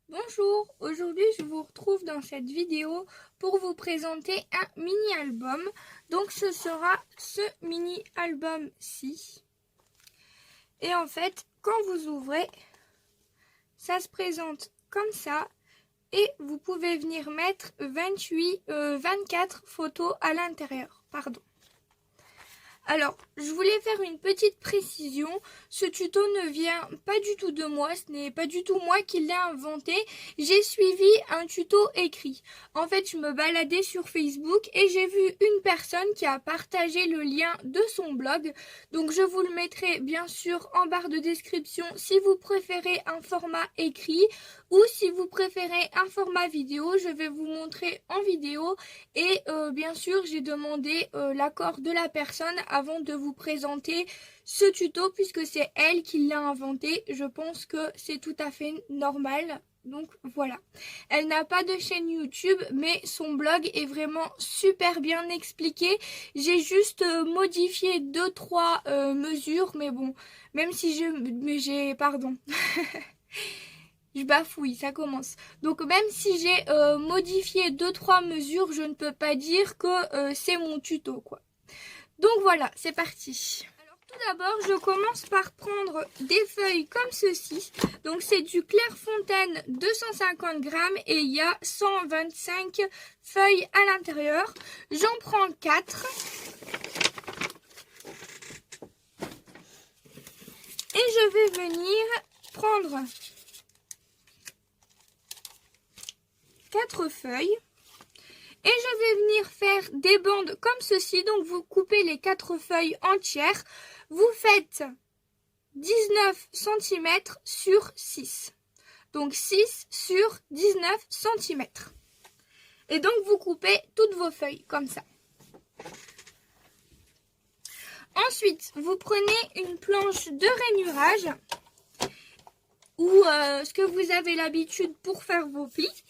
Bonjour, aujourd'hui je vous retrouve dans cette vidéo pour vous présenter un mini-album. Donc ce sera ce mini-album-ci. Et en fait, quand vous ouvrez, ça se présente comme ça. Et vous pouvez venir mettre 24 photos à l'intérieur. Pardon. Alors, je voulais faire une petite précision. Ce tuto ne vient pas du tout de moi, ce n'est pas du tout moi qui l'ai inventé. J'ai suivi un tuto écrit. En fait, je me baladais sur Facebook et j'ai vu une personne qui a partagé le lien de son blog. Donc, je vous le mettrai bien sûr en barre de description si vous préférez un format écrit ou si vous préférez un format vidéo. Je vais vous montrer en vidéo et bien sûr, j'ai demandé l'accord de la personne avant de vous présenter ce tuto puisque c'est elle qui l'a inventé. Je pense que c'est tout à fait normal. Donc voilà. Elle n'a pas de chaîne YouTube mais son blog est vraiment super bien expliqué. J'ai juste modifié 2-3 mesures mais bon, même si j'ai pardon. Je bafouille, ça commence. Donc même si j'ai modifié 2-3 mesures, je ne peux pas dire que c'est mon tuto quoi. Donc voilà, c'est parti. Alors tout d'abord, je commence par prendre des feuilles comme ceci. Donc c'est du Clairefontaine 250 grammes et il y a 125 feuilles à l'intérieur. J'en prends 4. Et je vais venir prendre 4 feuilles. Et je vais venir faire des bandes comme ceci. Donc vous coupez les 4 feuilles entières. Vous faites 19 cm sur 6. Donc 6 sur 19 cm. Et donc vous coupez toutes vos feuilles comme ça. Ensuite, vous prenez une planche de rainurage ou ce que vous avez l'habitude pour faire vos plis.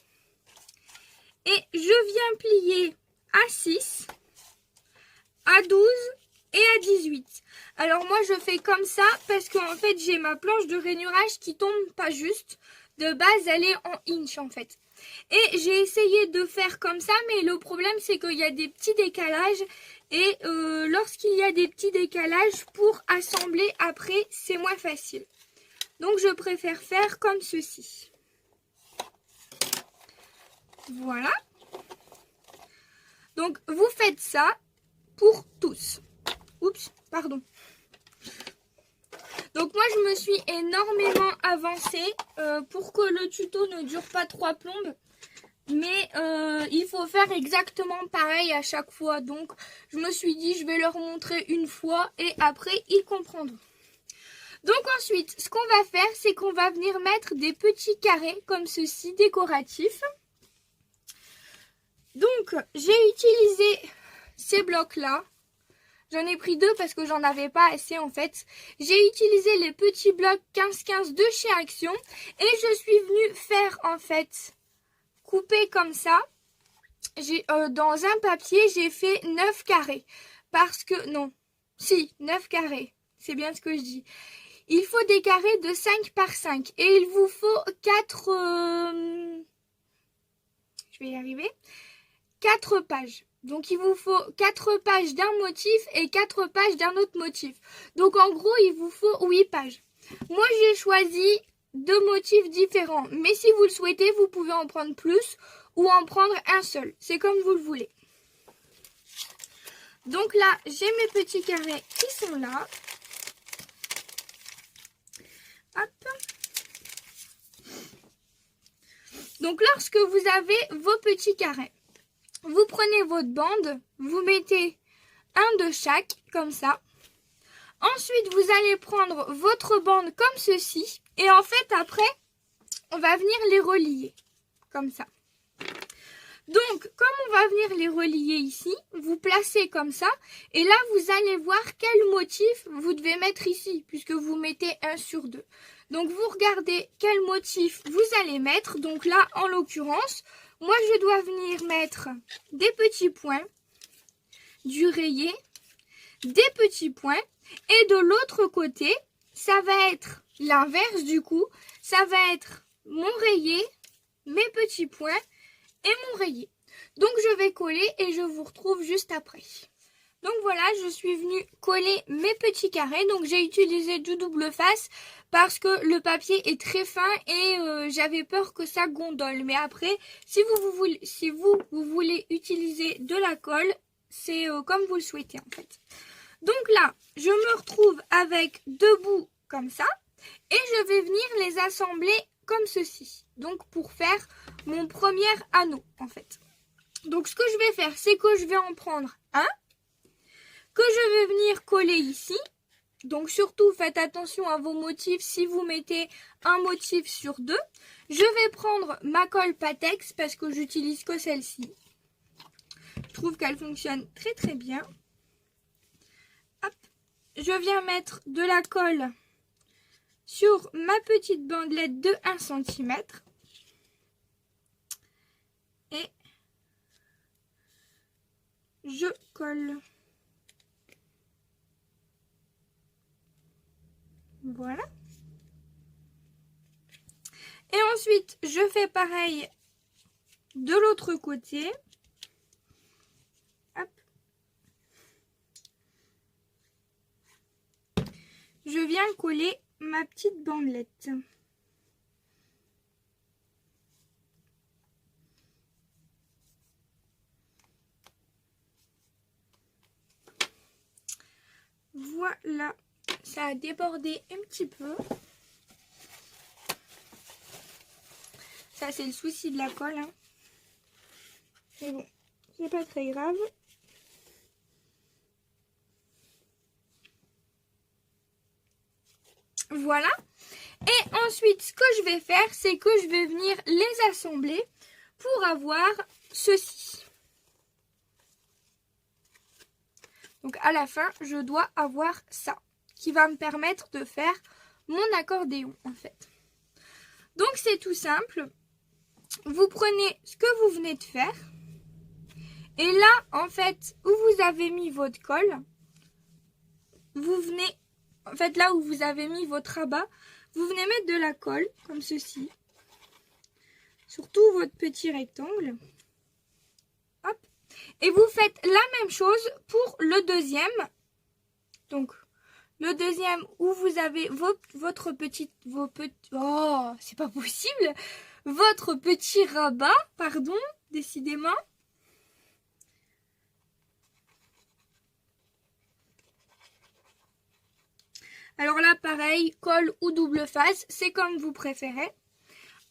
Et je viens plier à 6, à 12 et à 18. Alors moi je fais comme ça parce qu'en fait j'ai ma planche de rainurage qui tombe pas juste. De base elle est en inch en fait. Et j'ai essayé de faire comme ça mais le problème c'est qu'il y a des petits décalages. Et lorsqu'il y a des petits décalages pour assembler après c'est moins facile. Donc je préfère faire comme ceci. Voilà. Donc, vous faites ça pour tous. Oups, pardon. Donc, moi, je me suis énormément avancée pour que le tuto ne dure pas 3 plombes. Mais il faut faire exactement pareil à chaque fois. Donc, je me suis dit, je vais leur montrer une fois et après, ils comprendront. Donc, ensuite, ce qu'on va faire, c'est qu'on va venir mettre des petits carrés comme ceci, décoratifs. Donc, j'ai utilisé ces blocs-là. J'en ai pris 2 parce que j'en avais pas assez en fait. J'ai utilisé les petits blocs 15-15 de chez Action. Et je suis venue faire en fait, couper comme ça. Dans un papier, j'ai fait 9 carrés. Parce que, non, si, 9 carrés. C'est bien ce que je dis. Il faut des carrés de 5 par 5. Et il vous faut 4... Je vais y arriver. 4 pages. Donc il vous faut 4 pages d'un motif et 4 pages d'un autre motif. Donc en gros il vous faut 8 pages. Moi j'ai choisi 2 motifs différents. Mais si vous le souhaitez vous pouvez en prendre plus ou en prendre un seul. C'est comme vous le voulez. Donc là j'ai mes petits carrés qui sont là. Hop. Donc lorsque vous avez vos petits carrés. Vous prenez votre bande, vous mettez un de chaque, comme ça. Ensuite, vous allez prendre votre bande comme ceci. Et en fait, après, on va venir les relier, comme ça. Donc, comme on va venir les relier ici, vous placez comme ça. Et là, vous allez voir quel motif vous devez mettre ici, puisque vous mettez 1 sur 2. Donc, vous regardez quel motif vous allez mettre. Donc là, en l'occurrence... Moi, je dois venir mettre des petits points, du rayé, des petits points. Et de l'autre côté, ça va être l'inverse du coup. Ça va être mon rayé mes petits points et mon rayé. Donc je vais coller et je vous retrouve juste après. Donc voilà, je suis venue coller mes petits carrés. Donc j'ai utilisé du double face parce que le papier est très fin et j'avais peur que ça gondole. Mais après, si vous voulez utiliser de la colle, c'est comme vous le souhaitez en fait. Donc là, je me retrouve avec deux bouts comme ça et je vais venir les assembler comme ceci. Donc pour faire mon premier anneau en fait. Donc ce que je vais faire, c'est que je vais en prendre un que je vais venir coller ici. Donc surtout faites attention à vos motifs si vous mettez un motif sur deux. Je vais prendre ma colle Pattex parce que j'utilise que celle-ci. Je trouve qu'elle fonctionne très très bien. Hop. Je viens mettre de la colle sur ma petite bandelette de 1 cm. Et je colle. Voilà. Et ensuite, je fais pareil de l'autre côté. Hop. Je viens coller ma petite bandelette. Voilà. Ça a débordé un petit peu. Ça, c'est le souci de la colle. Hein. Mais bon, c'est pas très grave. Voilà. Et ensuite, ce que je vais faire, c'est que je vais venir les assembler pour avoir ceci. Donc, à la fin, je dois avoir ça qui va me permettre de faire mon accordéon, en fait. Donc, c'est tout simple. Vous prenez ce que vous venez de faire. Et là, en fait, où vous avez mis votre colle, vous venez, en fait, là où vous avez mis votre rabat, vous venez mettre de la colle, comme ceci, sur tout votre petit rectangle. Hop. Et vous faites la même chose pour le deuxième. Donc, le deuxième où vous avez votre petit, oh, c'est pas possible, votre petit rabat, pardon, décidément. Alors là, pareil, colle ou double face, c'est comme vous préférez.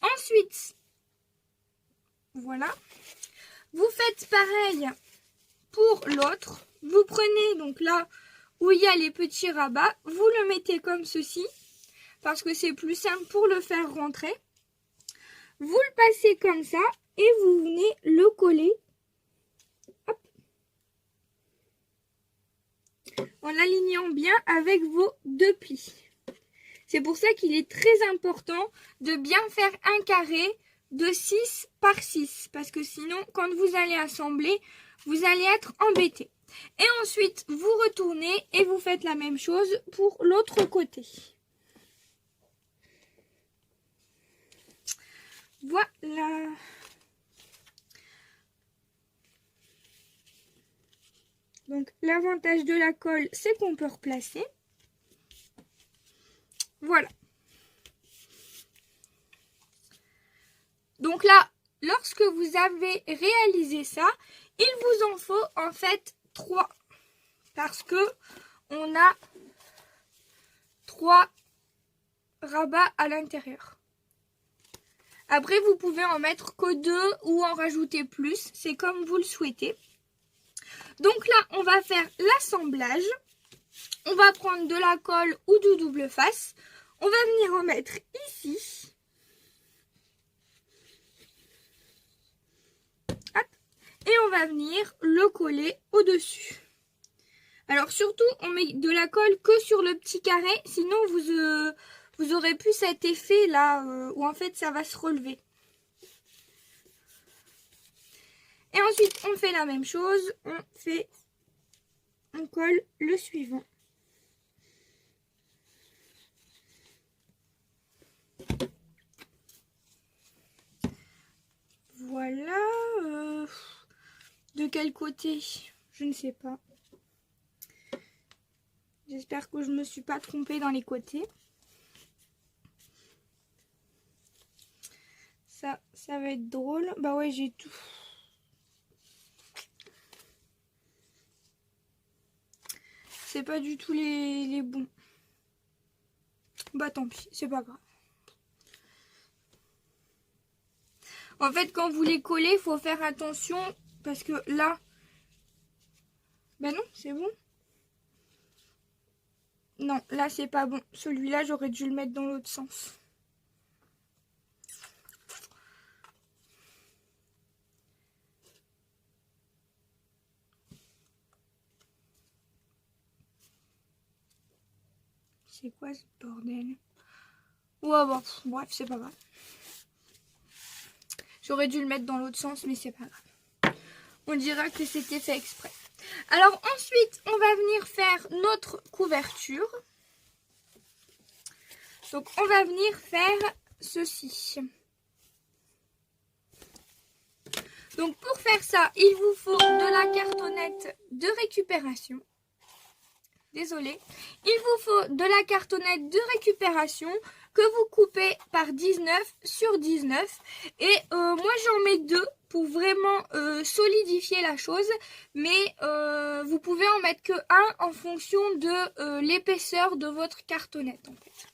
Ensuite, voilà, vous faites pareil pour l'autre. Vous prenez donc là où il y a les petits rabats, vous le mettez comme ceci, parce que c'est plus simple pour le faire rentrer. Vous le passez comme ça et vous venez le coller. Hop. En l'alignant bien avec vos deux plis. C'est pour ça qu'il est très important de bien faire un carré de 6 par 6. Parce que sinon, quand vous allez assembler, vous allez être embêté. Et ensuite, vous retournez et vous faites la même chose pour l'autre côté. Voilà. Donc, l'avantage de la colle, c'est qu'on peut replacer. Voilà. Donc là, lorsque vous avez réalisé ça, il vous en faut en fait 3. Parce que on a 3 rabats à l'intérieur. Après, vous pouvez en mettre que 2 ou en rajouter plus. C'est comme vous le souhaitez. Donc là, on va faire l'assemblage. On va prendre de la colle ou du double face. On va venir en mettre ici. Hop. Et on va venir le coller au-dessus. Alors surtout, on met de la colle que sur le petit carré. Sinon, vous aurez plus cet effet là où en fait ça va se relever. Et ensuite, on fait la même chose. On colle le suivant. de quel côté, je ne sais pas. J'espère que je me suis pas trompée dans les côtés. Ça va être drôle. Bah ouais, j'ai tout. C'est pas du tout les bons. Bah tant pis, c'est pas grave. En fait, quand vous les collez, il faut faire attention parce que là... Bah non, c'est bon. Non, là, c'est pas bon. Celui-là, j'aurais dû le mettre dans l'autre sens. C'est quoi ce bordel? Ouais, bon, bref, c'est pas grave. J'aurais dû le mettre dans l'autre sens, mais c'est pas grave. On dira que c'était fait exprès. Alors ensuite, on va venir faire notre couverture. Donc on va venir faire ceci. Donc pour faire ça, il vous faut de la cartonnette de récupération. Désolée. Il vous faut de la cartonnette de récupération que vous coupez par 19 sur 19. Et moi j'en mets 2 pour vraiment solidifier la chose. Mais vous pouvez en mettre que 1 en fonction de l'épaisseur de votre cartonnette en fait.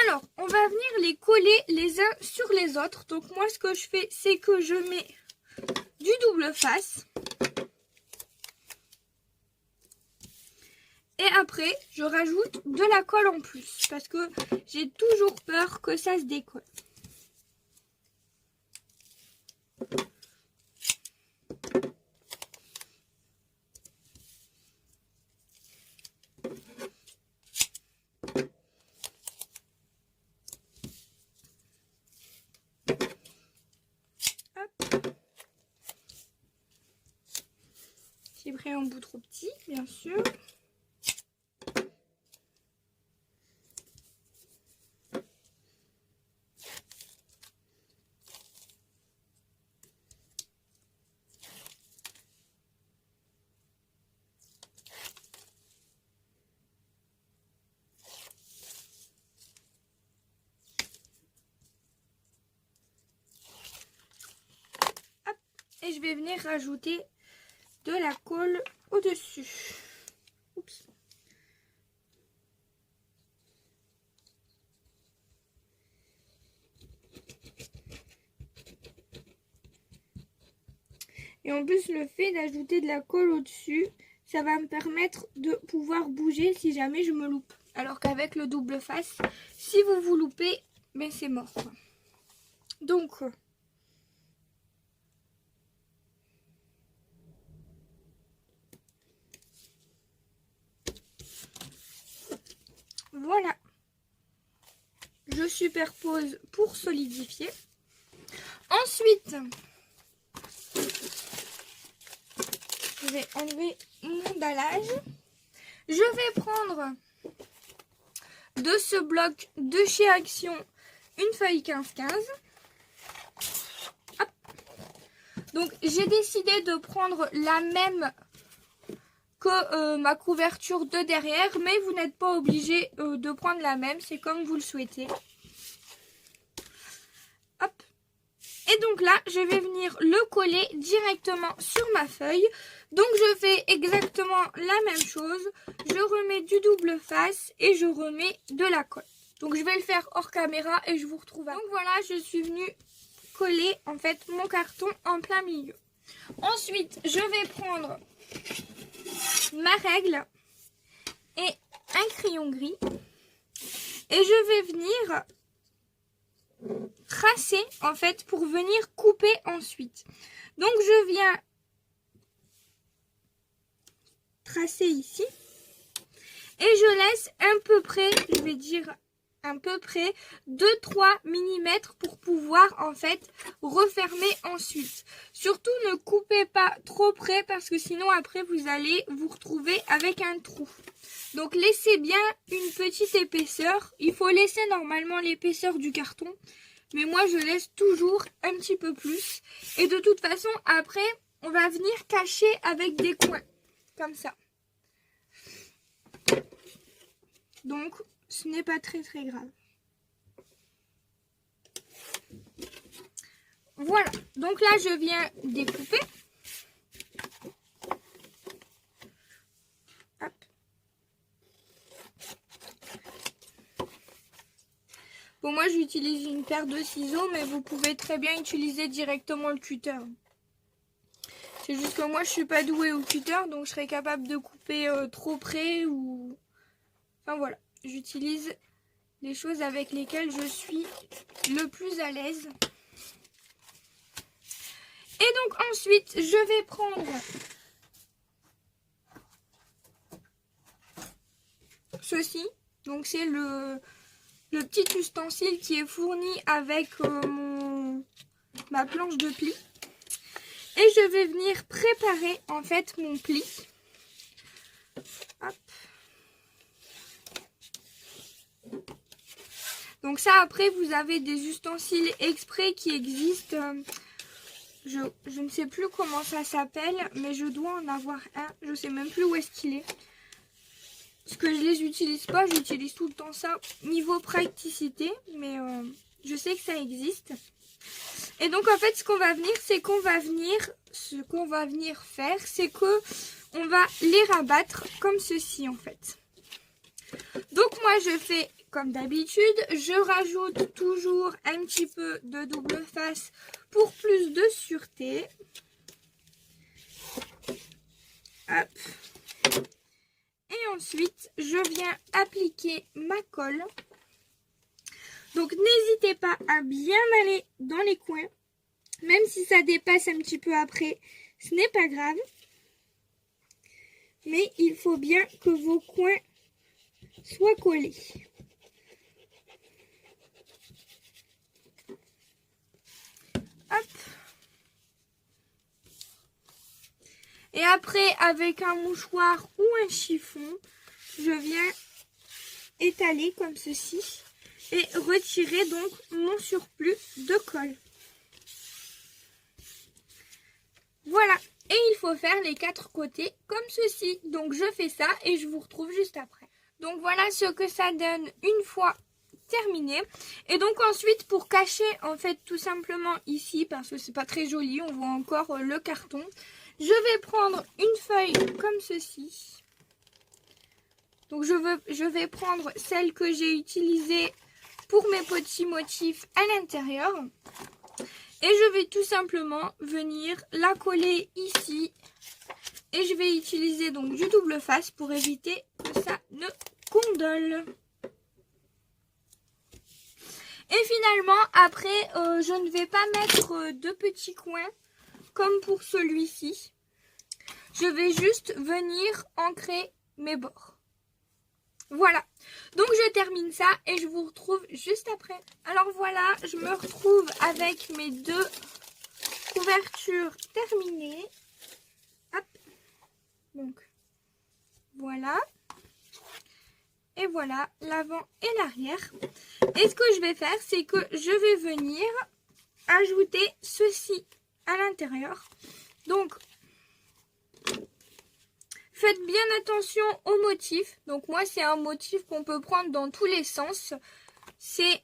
Alors, on va venir les coller les uns sur les autres. Donc moi ce que je fais, c'est que je mets du double face. Et après, je rajoute de la colle en plus. Parce que j'ai toujours peur que ça se décolle. Hop. J'ai pris un bout trop petit, bien sûr. Et je vais venir rajouter de la colle au-dessus. Oups. Et en plus, le fait d'ajouter de la colle au-dessus, ça va me permettre de pouvoir bouger si jamais je me loupe. Alors qu'avec le double face, si vous vous loupez, ben c'est mort, quoi. Donc... voilà, je superpose pour solidifier. Ensuite, je vais enlever mon dallage. Je vais prendre de ce bloc de chez Action une feuille 15-15. Donc j'ai décidé de prendre la même que ma couverture de derrière, mais vous n'êtes pas obligé de prendre la même, c'est comme vous le souhaitez. Hop. Et donc là, je vais venir le coller directement sur ma feuille. Donc je fais exactement la même chose. Je remets du double face et je remets de la colle. Donc je vais le faire hors caméra et je vous retrouve. Donc voilà, je suis venue coller en fait mon carton en plein milieu. Ensuite, je vais prendre ma règle et un crayon gris et je vais venir tracer en fait pour venir couper ensuite. Donc je viens tracer ici et je laisse à peu près, je vais dire à peu près 2-3 mm pour pouvoir en fait refermer ensuite. Surtout ne coupez pas trop près parce que sinon après vous allez vous retrouver avec un trou. Donc laissez bien une petite épaisseur. Il faut laisser normalement l'épaisseur du carton. Mais moi je laisse toujours un petit peu plus. Et de toute façon après on va venir cacher avec des coins, comme ça. Donc, ce n'est pas très grave. Voilà, donc là je viens découper. Hop. Bon, moi j'utilise une paire de ciseaux, mais vous pouvez très bien utiliser directement le cutter. C'est juste que moi je suis pas douée au cutter, donc je serais capable de couper trop près ou... Enfin voilà, j'utilise les choses avec lesquelles je suis le plus à l'aise. Et donc ensuite, je vais prendre ceci. Donc c'est le petit ustensile qui est fourni avec ma planche de pli. Et je vais venir préparer en fait mon pli. Hop. Donc ça, après, vous avez des ustensiles exprès qui existent. Je ne sais plus comment ça s'appelle, mais je dois en avoir un. Je sais même plus où est-ce qu'il est. Parce que je les utilise pas, j'utilise tout le temps ça niveau praticité. Mais je sais que ça existe. Et donc en fait, ce qu'on va venir faire, c'est que on va les rabattre comme ceci en fait. Donc moi je fais comme d'habitude, je rajoute toujours un petit peu de double face pour plus de sûreté. Hop. Et ensuite, je viens appliquer ma colle. Donc n'hésitez pas à bien aller dans les coins. Même si ça dépasse un petit peu après, ce n'est pas grave. Mais il faut bien que vos coins soient collés. Hop. Et après, avec un mouchoir ou un chiffon, je viens étaler comme ceci et retirer donc mon surplus de colle. Voilà. Et il faut faire les 4 côtés comme ceci. Donc je fais ça et je vous retrouve juste après. Donc voilà ce que ça donne une fois terminé. Et donc ensuite, pour cacher en fait tout simplement ici, parce que c'est pas très joli, on voit encore le carton, je vais prendre une feuille comme ceci. Donc je vais prendre celle que j'ai utilisée pour mes petits motifs à l'intérieur. Et je vais tout simplement venir la coller ici. Et je vais utiliser donc du double face pour éviter que ça ne condole. Et finalement, après, je ne vais pas mettre de petits coins comme pour celui-ci. Je vais juste venir ancrer mes bords. Voilà, donc je termine ça et je vous retrouve juste après. Alors voilà, je me retrouve avec mes 2 couvertures terminées. Hop, donc voilà. Et voilà, l'avant et l'arrière. Et ce que je vais faire, c'est que je vais venir ajouter ceci à l'intérieur. Donc, faites bien attention au motif. Donc moi, c'est un motif qu'on peut prendre dans tous les sens. C'est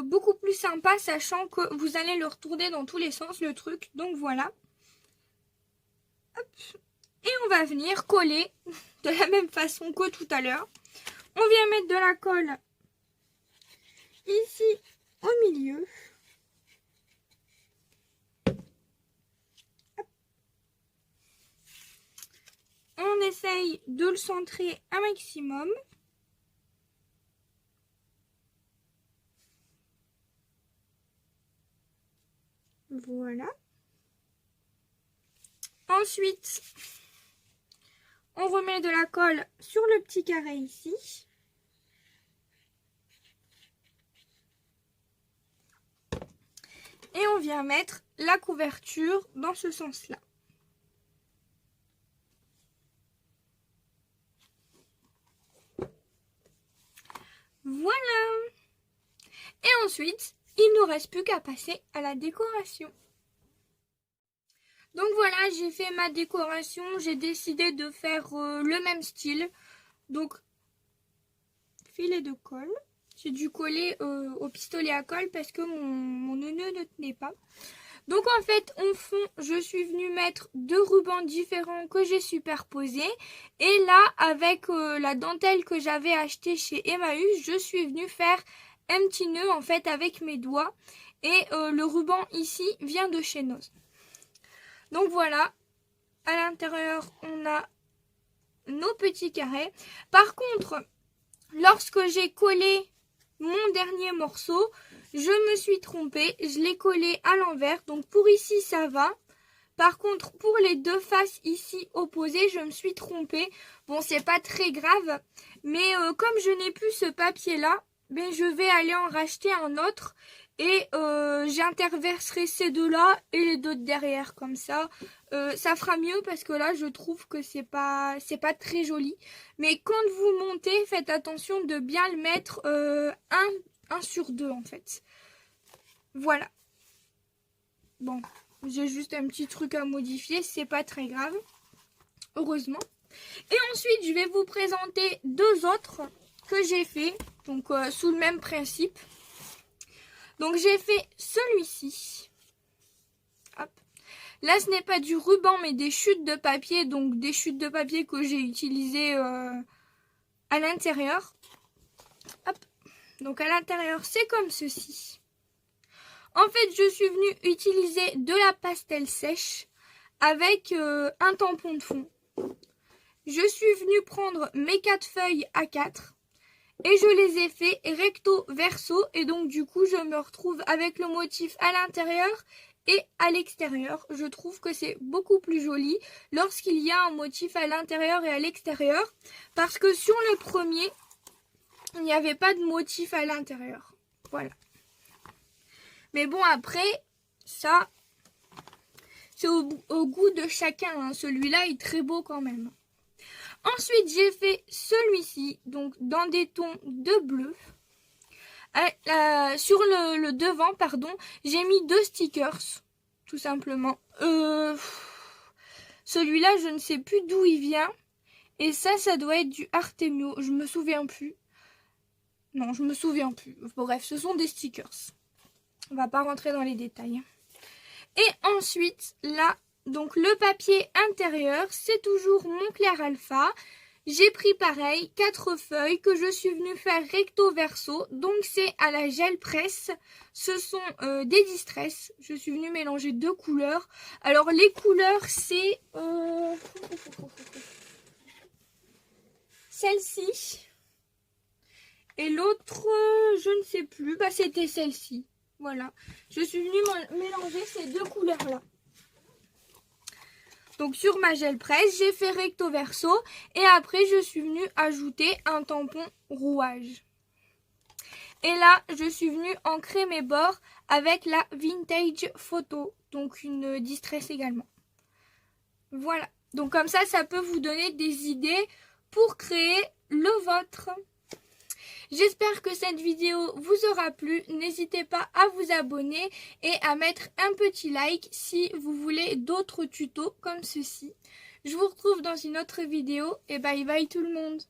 beaucoup plus sympa, sachant que vous allez le retourner dans tous les sens, le truc. Donc voilà. Hop. Et on va venir coller de la même façon que tout à l'heure. On vient mettre de la colle ici au milieu. Hop. On essaye de le centrer un maximum. Voilà. Ensuite, on remet de la colle sur le petit carré ici. Et on vient mettre la couverture dans ce sens-là. Voilà. Et ensuite, il ne nous reste plus qu'à passer à la décoration. Donc voilà, j'ai fait ma décoration. J'ai décidé de faire le même style. Donc, filet de colle. J'ai dû coller au pistolet à colle parce que mon nœud ne tenait pas. Donc en fait, au fond, je suis venue mettre 2 rubans différents que j'ai superposés. Et là, avec la dentelle que j'avais achetée chez Emmaüs, je suis venue faire un petit nœud en fait avec mes doigts. Et le ruban ici vient de chez Noz. Donc voilà, à l'intérieur, on a nos petits carrés. Par contre, lorsque j'ai collé mon dernier morceau, je me suis trompée, je l'ai collé à l'envers. Donc pour ici, ça va. Par contre, pour les deux faces ici opposées, je me suis trompée. Bon, c'est pas très grave, mais comme je n'ai plus ce papier-là, ben, je vais aller en racheter un autre. Et j'interverserai ces deux-là et les deux derrière, comme ça. Ça fera mieux parce que là, je trouve que c'est pas très joli. Mais quand vous montez, faites attention de bien le mettre un sur deux, en fait. Voilà. Bon, j'ai juste un petit truc à modifier, c'est pas très grave. Heureusement. Et ensuite, je vais vous présenter 2 autres que j'ai fait. Donc, sous le même principe. Donc j'ai fait celui-ci. Hop. Là ce n'est pas du ruban mais des chutes de papier. Donc des chutes de papier que j'ai utilisées à l'intérieur. Hop. Donc à l'intérieur c'est comme ceci. En fait je suis venue utiliser de la pastel sèche avec un tampon de fond. Je suis venue prendre mes 4 feuilles A4. Et je les ai fait recto verso et donc du coup je me retrouve avec le motif à l'intérieur et à l'extérieur. Je trouve que c'est beaucoup plus joli lorsqu'il y a un motif à l'intérieur et à l'extérieur. Parce que sur le premier, il n'y avait pas de motif à l'intérieur. Voilà. Mais bon après, ça, c'est au goût de chacun. Hein. Celui-là est très beau quand même. Ensuite, j'ai fait celui-ci, donc dans des tons de bleu. Sur le devant, pardon, j'ai mis 2 stickers, tout simplement. Celui-là, je ne sais plus d'où il vient. Et ça doit être du Artemio. Je me souviens plus. Non, je me souviens plus. Bref, ce sont des stickers. On va pas rentrer dans les détails. Et ensuite, là, donc le papier intérieur, c'est toujours mon Clair Alpha. J'ai pris pareil 4 feuilles que je suis venue faire recto verso. Donc c'est à la gel presse. Ce sont des distress. Je suis venue mélanger 2 couleurs. Alors les couleurs c'est celle-ci. Et l'autre, je ne sais plus. Bah c'était celle-ci. Voilà. Je suis venue mélanger ces 2 couleurs-là. Donc sur ma gel presse, j'ai fait recto verso et après je suis venue ajouter un tampon rouage. Et là, je suis venue ancrer mes bords avec la Vintage Photo, donc une distress également. Voilà, donc comme ça peut vous donner des idées pour créer le vôtre. J'espère que cette vidéo vous aura plu. N'hésitez pas à vous abonner et à mettre un petit like si vous voulez d'autres tutos comme ceci. Je vous retrouve dans une autre vidéo et bye bye tout le monde.